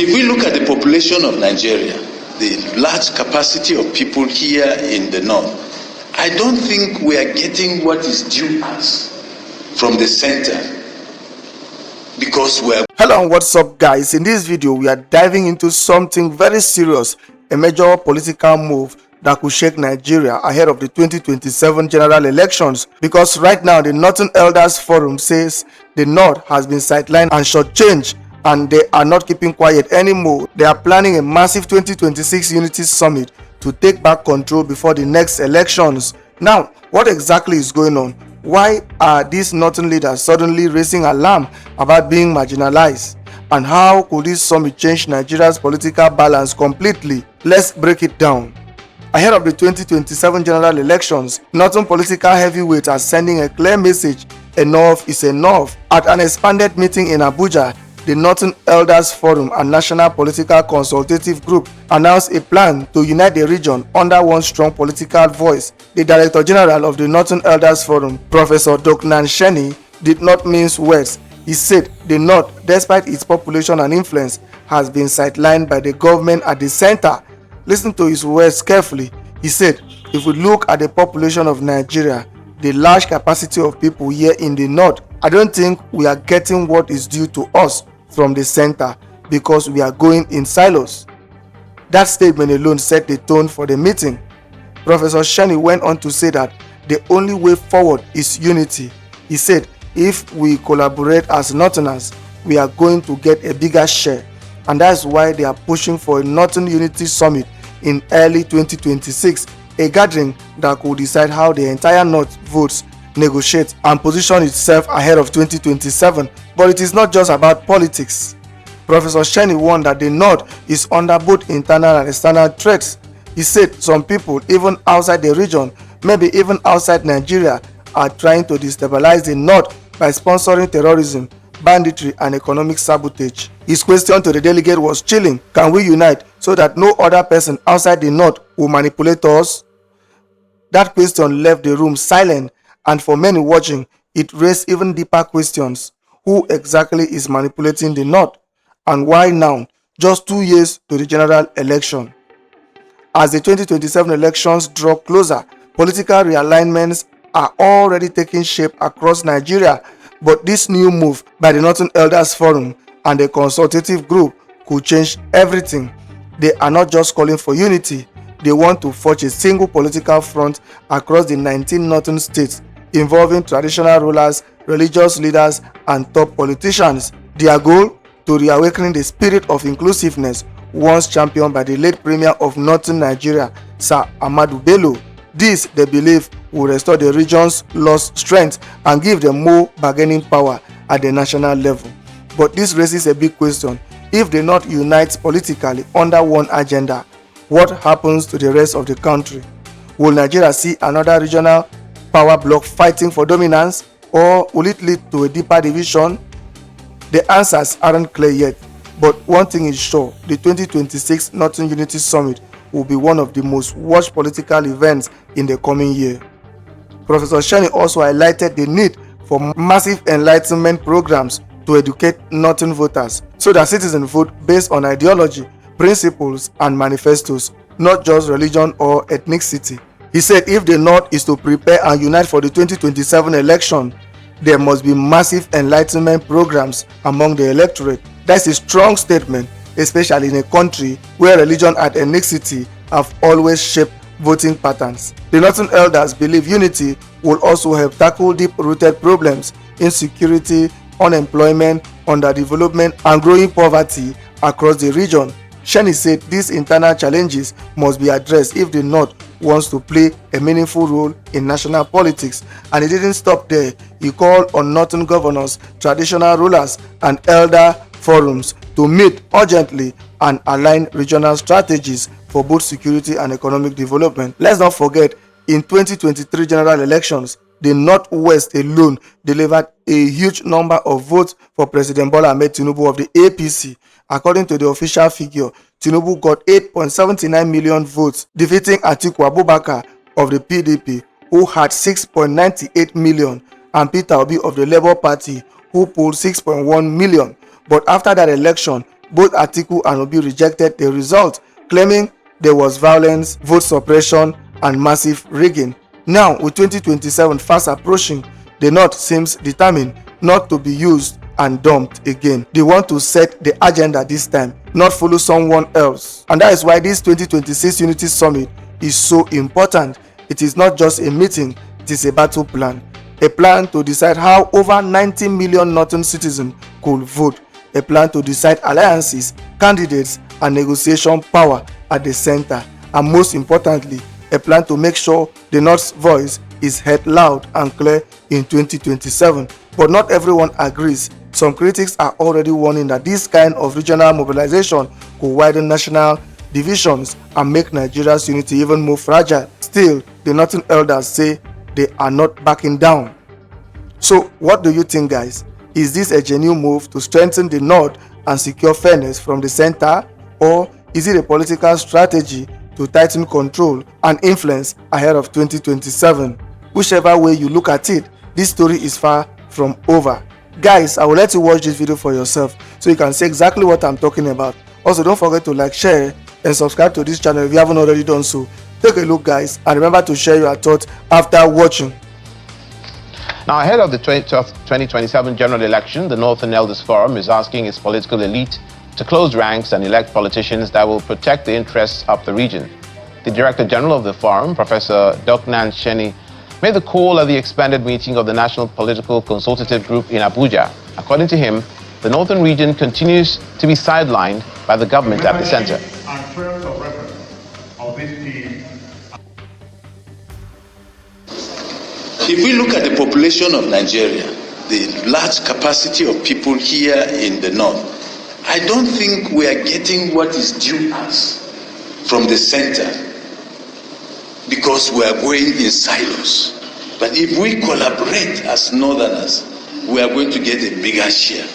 If we look at the population of Nigeria, the large capacity of people here in the north, I don't think we are getting what is due us from the center, because we're... Hello and what's up, guys? In this video we are diving into something very serious, a major political move that could shake Nigeria ahead of the 2027 general elections, because right now the Northern Elders Forum says the North has been sidelined and shortchanged, and they are not keeping quiet anymore. They are planning a massive 2026 Unity Summit to take back control before the next elections. Now, what exactly is going on? Why are these Northern leaders suddenly raising alarm about being marginalized? And how could this summit change Nigeria's political balance completely? Let's break it down. Ahead of the 2027 general elections, Northern political heavyweights are sending a clear message: enough is enough. At an expanded meeting in Abuja, the Northern Elders Forum and National Political Consultative Group announced a plan to unite the region under one strong political voice. The Director General of the Northern Elders Forum, Professor Doknan Sheni, did not mince words. He said the North, despite its population and influence, has been sidelined by the government at the center. Listen to his words carefully. He said, if we look at the population of Nigeria, the large capacity of people here in the North, I don't think we are getting what is due to us from the center, because we are going in silos. That statement alone set the tone for the meeting. Professor Sheni went on to say that the only way forward is unity. He said, if we collaborate as Northerners, we are going to get a bigger share, and that's why they are pushing for a Northern Unity Summit in early 2026, a gathering that could decide how the entire North votes, negotiate, and position itself ahead of 2027. But it is not just about politics. Professor Sheni warned that the North is under both internal and external threats. He said some people, even outside the region, maybe even outside Nigeria, are trying to destabilize the North by sponsoring terrorism, banditry, and economic sabotage. His question to the delegate was chilling: can we unite so that no other person outside the North will manipulate us? That question left the room silent, and for many watching, it raised even deeper questions. Who exactly is manipulating the North? And why now, just 2 years to the general election? As the 2027 elections draw closer, political realignments are already taking shape across Nigeria. But this new move by the Northern Elders Forum and the Consultative Group could change everything. They are not just calling for unity, they want to forge a single political front across the 19 northern states, involving traditional rulers, religious leaders, and top politicians. Their goal? To reawaken the spirit of inclusiveness once championed by the late Premier of Northern Nigeria, Sir Ahmadu Bello. This, they believe, will restore the region's lost strength and give them more bargaining power at the national level. But this raises a big question. If the North unites politically under one agenda, what happens to the rest of the country? Will Nigeria see another regional power bloc fighting for dominance, or will it lead to a deeper division? The answers aren't clear yet, but one thing is sure: the 2026 Northern Unity Summit will be one of the most watched political events in the coming year. Professor Sheni also highlighted the need for massive enlightenment programs to educate Northern voters so that citizens vote based on ideology, principles, and manifestos, not just religion or ethnicity. He said if the North is to prepare and unite for the 2027 election, there must be massive enlightenment programs among the electorate. That's a strong statement, especially in a country where religion and ethnicity have always shaped voting patterns. The Northern Elders believe unity will also help tackle deep-rooted problems: insecurity, unemployment, underdevelopment, and growing poverty across the region. Sheni said these internal challenges must be addressed if the North wants to play a meaningful role in national politics. And he didn't stop there. He called on Northern governors, traditional rulers, and elder forums to meet urgently and align regional strategies for both security and economic development. Let's not forget, in 2023 general elections, the Northwest alone delivered a huge number of votes for President Bola Ahmed Tinubu of the APC. According to the official figure, Tinubu got 8.79 million votes, defeating Atiku Abubakar of the PDP, who had 6.98 million, and Peter Obi of the Labour Party, who polled 6.1 million. But after that election, both Atiku and Obi rejected the result, claiming there was violence, vote suppression, and massive rigging. Now, with 2027 fast approaching, the North seems determined not to be used and dumped again. They want to set the agenda this time, not follow someone else. And that is why this 2026 Unity Summit is so important. It is not just a meeting, it is a battle plan. A plan to decide how over 90 million Northern citizens could vote. A plan to decide alliances, candidates, and negotiation power at the center. And most importantly, a plan to make sure the North's voice is heard loud and clear in 2027. But not everyone agrees. Some critics are already warning that this kind of regional mobilization could widen national divisions and make Nigeria's unity even more fragile. Still, the Northern elders say they are not backing down. So, what do you think, guys? Is this a genuine move to strengthen the North and secure fairness from the center, or is it a political strategy to tighten control and influence ahead of 2027? Whichever way you look at it, this story is far from over. Guys, I will let you watch this video for yourself so you can see exactly what I'm talking about. Also, don't forget to like, share, and subscribe to this channel if you haven't already done so. Take a look, guys, and remember to share your thoughts after watching. Now, ahead of the 2027 general election, the Northern Elders Forum is asking its political elite to close ranks and elect politicians that will protect the interests of the region. The Director General of the Forum, Professor Doknan Sheni, made the call at the expanded meeting of the National Political Consultative Group in Abuja. According to him, the Northern region continues to be sidelined by the government at the center. If we look at the population of Nigeria, the large capacity of people here in the north, I don't think we are getting what is due us from the center because we are going in silos. But if we collaborate as northerners, we are going to get a bigger share.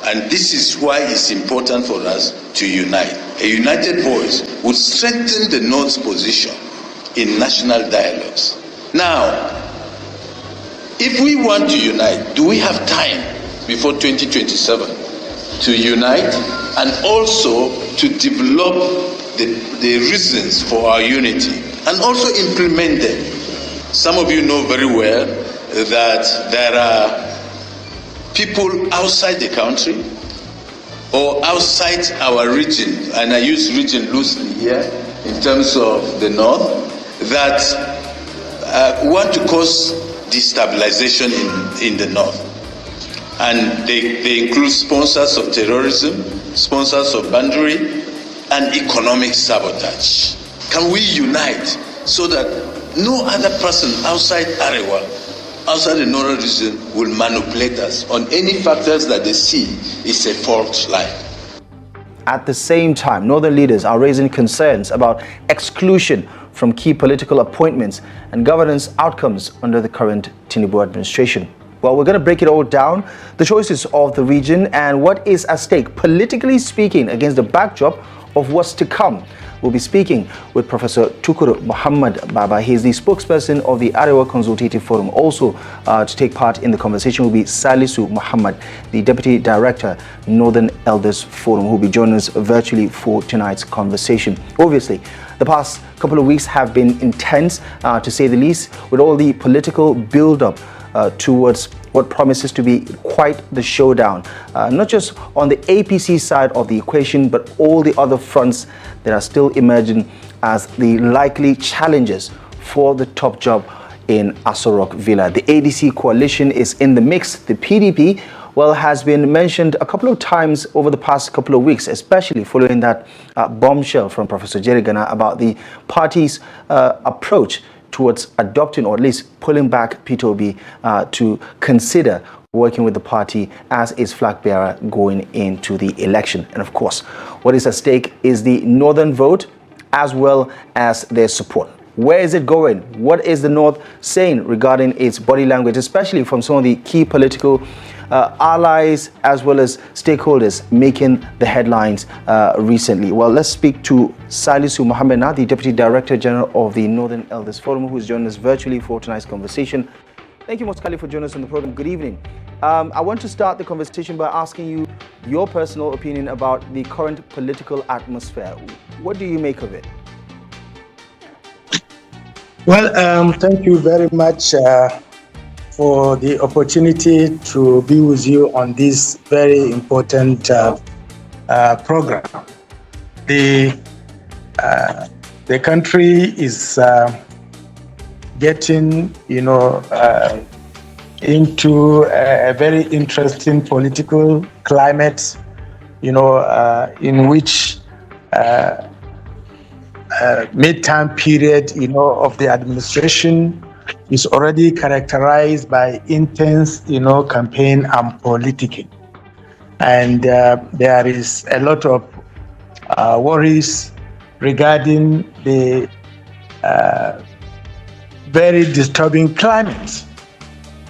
And this is why it's important for us to unite. A united voice would strengthen the North's position in national dialogues. Now, if we want to unite, do we have time before 2027 to unite and also to develop the reasons for our unity and also implement them? Some of you know very well that there are people outside the country or outside our region, and I use region loosely here in terms of the north, that want to cause destabilization in the north. And they include sponsors of terrorism, sponsors of banditry, and economic sabotage. Can we unite so that no other person outside Arewa, outside the northern region, will manipulate us on any factors that they see is a fault line? At the same time, northern leaders are raising concerns about exclusion from key political appointments and governance outcomes under the current Tinubu administration. Well, we're going to break it all down, the choices of the region and what is at stake, politically speaking, against the backdrop of what's to come. We'll be speaking with Professor Tukur Muhammad Baba. He is the spokesperson of the Arewa Consultative Forum. Also to take part in the conversation will be Salisu Muhammad, the Deputy Director, Northern Elders Forum, who will be joining us virtually for tonight's conversation. Obviously, the past couple of weeks have been intense, to say the least, with all the political build-up towards what promises to be quite the showdown, not just on the APC side of the equation, but all the other fronts that are still emerging as the likely challenges for the top job in Aso Rock Villa. The ADC coalition is in the mix. The PDP, well, has been mentioned a couple of times over the past couple of weeks, especially following that bombshell from Professor Jerigana about the party's approach towards adopting or at least pulling back Peter Obi to consider working with the party as its flag bearer going into the election. And of course, what is at stake is the northern vote as well as their support. Where is it going? What is the North saying regarding its body language, especially from some of the key political allies as well as stakeholders making the headlines recently? Well, let's speak to Salisu Muhammad the Deputy Director General of the Northern Elders Forum, who is joining us virtually for tonight's conversation. Thank you, Moscali, for joining us on the program. Good evening. I want to start the conversation by asking you your personal opinion about the current political atmosphere. What do you make of it? Well, thank you very much for the opportunity to be with you on this very important program. The country is getting, into a very interesting political climate, in which mid-term period, of the administration is already characterized by intense, campaign and politicking. And there is a lot of worries regarding the very disturbing climate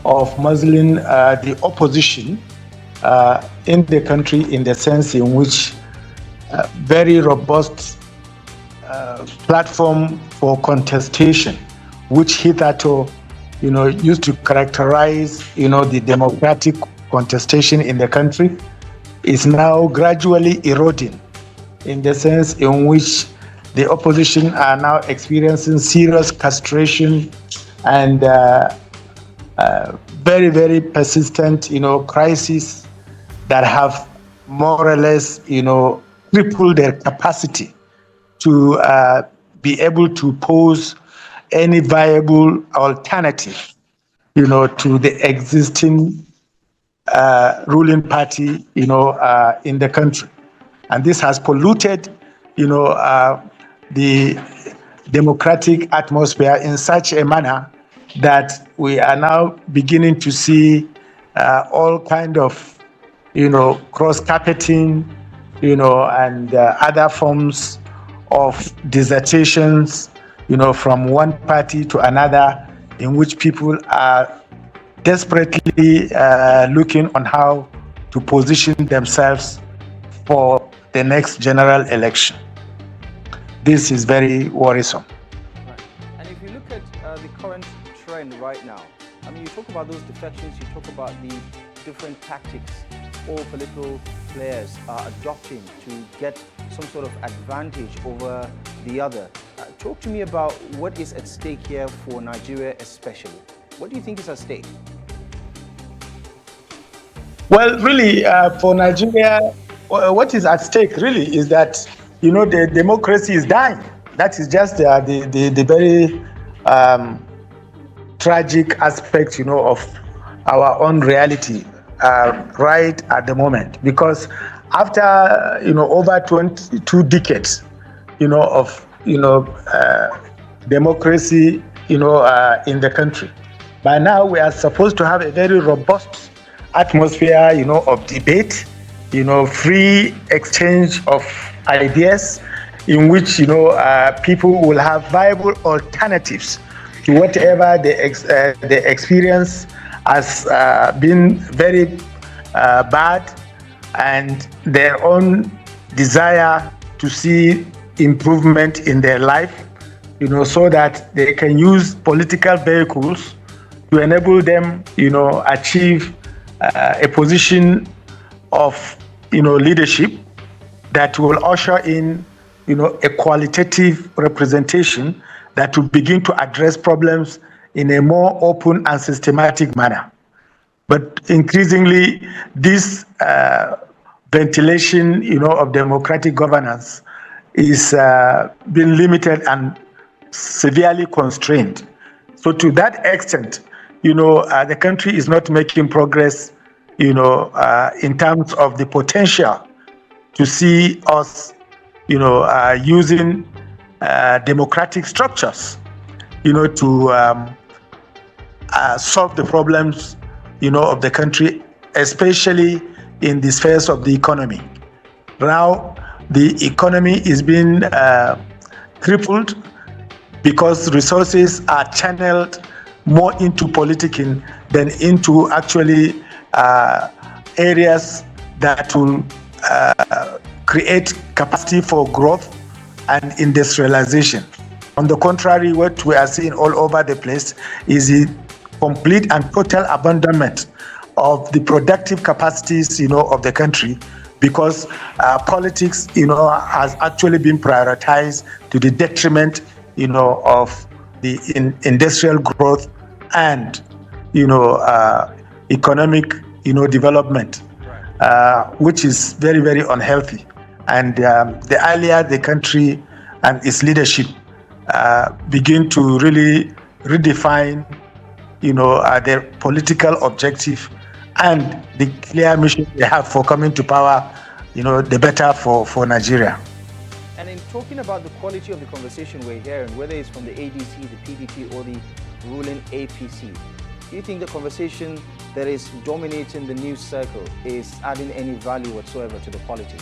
of muzzling the opposition in the country, in the sense in which very robust platform for contestation, which hitherto, used to characterize, the democratic contestation in the country, is now gradually eroding, in the sense in which the opposition are now experiencing serious castration and very, very persistent, crises that have more or less, crippled their capacity to be able to pose any viable alternative, to the existing ruling party, in the country. And this has polluted, the democratic atmosphere in such a manner that we are now beginning to see all kind of, cross-carpeting, and other forms of dissertations, from one party to another, in which people are desperately looking on how to position themselves for the next general election. This is very worrisome. Right. And if you look at the current trend right now, you talk about those defections, you talk about the different tactics all political players are adopting to get some sort of advantage over the other. Talk to me about what is at stake here for Nigeria especially. What do you think is at stake? Well, really, for Nigeria, what is at stake really is that, the democracy is dying. That is just the very tragic aspect, of our own reality right at the moment. Because after, over 22 decades, of, democracy, in the country, by now we are supposed to have a very robust atmosphere, of debate, free exchange of ideas, in which, people will have viable alternatives to whatever the experience has been very bad, and their own desire to see improvement in their life, so that they can use political vehicles to enable them, achieve a position of, leadership that will usher in, a qualitative representation that will begin to address problems in a more open and systematic manner. But increasingly, this ventilation, of democratic governance is being limited and severely constrained. So to that extent, the country is not making progress, in terms of the potential to see us, using democratic structures, to solve the problems, of the country, especially in the spheres of the economy. Now, the economy is being crippled because resources are channeled more into politicking than into actually areas that will create capacity for growth and industrialization. On the contrary, what we are seeing all over the place is the complete and total abandonment of the productive capacities, of the country, because politics, has actually been prioritized to the detriment, of the industrial growth and, economic, development, which is very, very unhealthy. And the earlier the country and its leadership begin to really redefine, their political objective and the clear mission they have for coming to power, the better for Nigeria. And in talking about the quality of the conversation we're hearing, whether it's from the ADC, the PDP, or the ruling APC, do you think the conversation that is dominating the news circle is adding any value whatsoever to the polity?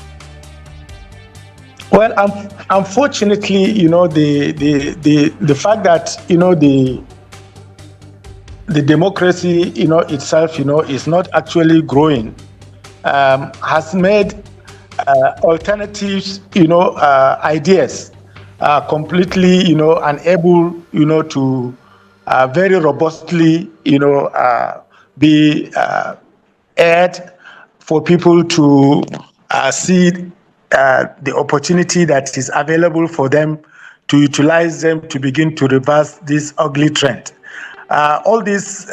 Well, unfortunately, the fact that the democracy, itself, is not actually growing, has made alternatives, ideas completely, unable, to very robustly, be aired for people to see the opportunity that is available for them, to utilize them to begin to reverse this ugly trend. All this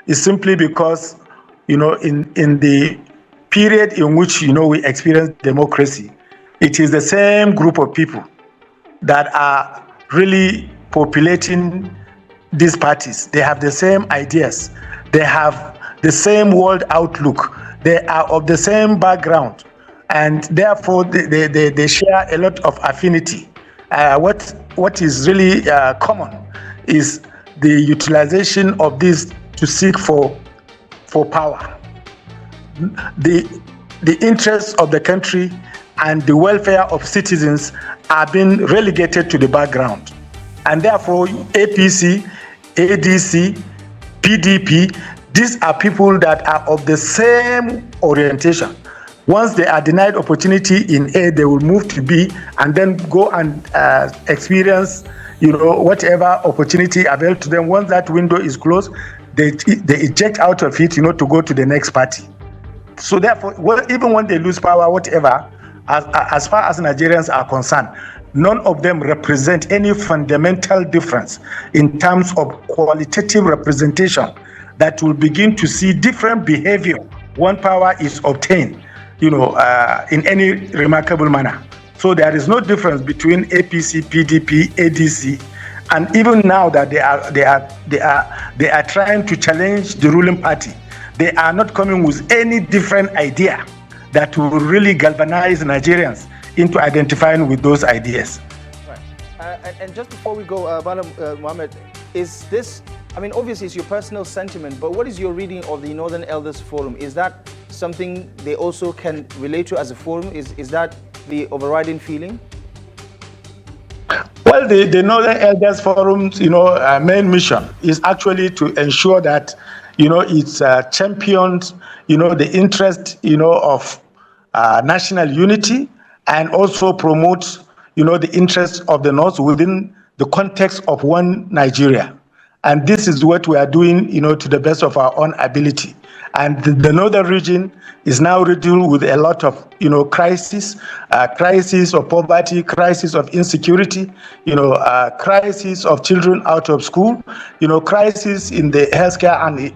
is simply because, in the period in which, we experience democracy, it is the same group of people that are really populating these parties. They have the same ideas. They have the same world outlook. They are of the same background. And therefore, they share a lot of affinity. What is really common is the utilization of this to seek for power. The interests of the country and the welfare of citizens are being relegated to the background. And therefore, APC, ADC, PDP, these are people that are of the same orientation. Once they are denied opportunity in A, they will move to B and then go and experience, whatever opportunity available to them. Once that window is closed, they eject out of it, to go to the next party. So therefore, even when they lose power, whatever, as far as Nigerians are concerned, none of them represent any fundamental difference in terms of qualitative representation that will begin to see different behavior when power is obtained, in any remarkable manner. So there is no difference between APC, PDP, ADC, and even now that they are trying to challenge the ruling party, they are not coming with any different idea that will really galvanize Nigerians into identifying with those ideas. Right. And just before we go, Mohammed, is this, obviously it's your personal sentiment, but what is your reading of the Northern Elders Forum? Is that something they also can relate to as a forum? Is that the overriding feeling? Well, the Northern Elders Forum's, main mission is actually to ensure that, it's champions, the interest, of national unity, and also promotes, the interests of the North within the context of one Nigeria. And this is what we are doing, to the best of our own ability. And the northern region is now riddled with a lot of, crisis of poverty, crisis of insecurity, crisis of children out of school, crisis in the healthcare and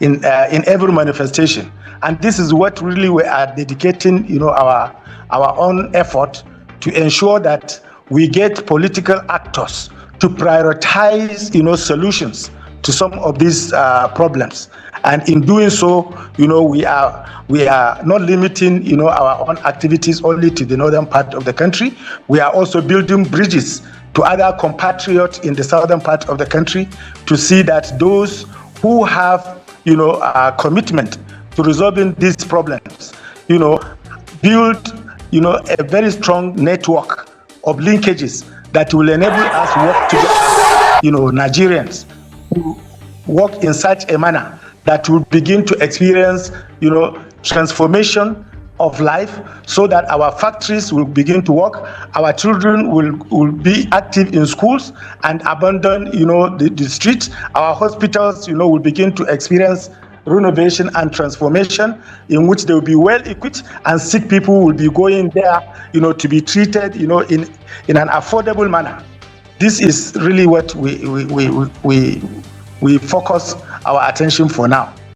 in every manifestation. And this is what really we are dedicating, our own effort to ensure that we get political actors to prioritize, solutions to some of these problems. And in doing so, we are not limiting, our own activities only to the northern part of the country. We are also building bridges to other compatriots in the southern part of the country to see that those who have, a commitment to resolving these problems, build, a very strong network of linkages that will enable us work together, Nigerians who work in such a manner that will begin to experience, transformation of life, so that our factories will begin to work, our children will be active in schools and abandon, the streets. Our hospitals, will begin to experience renovation and transformation, in which they will be well equipped, and sick people will be going there, to be treated, in an affordable manner. This is really what we focus our attention for now.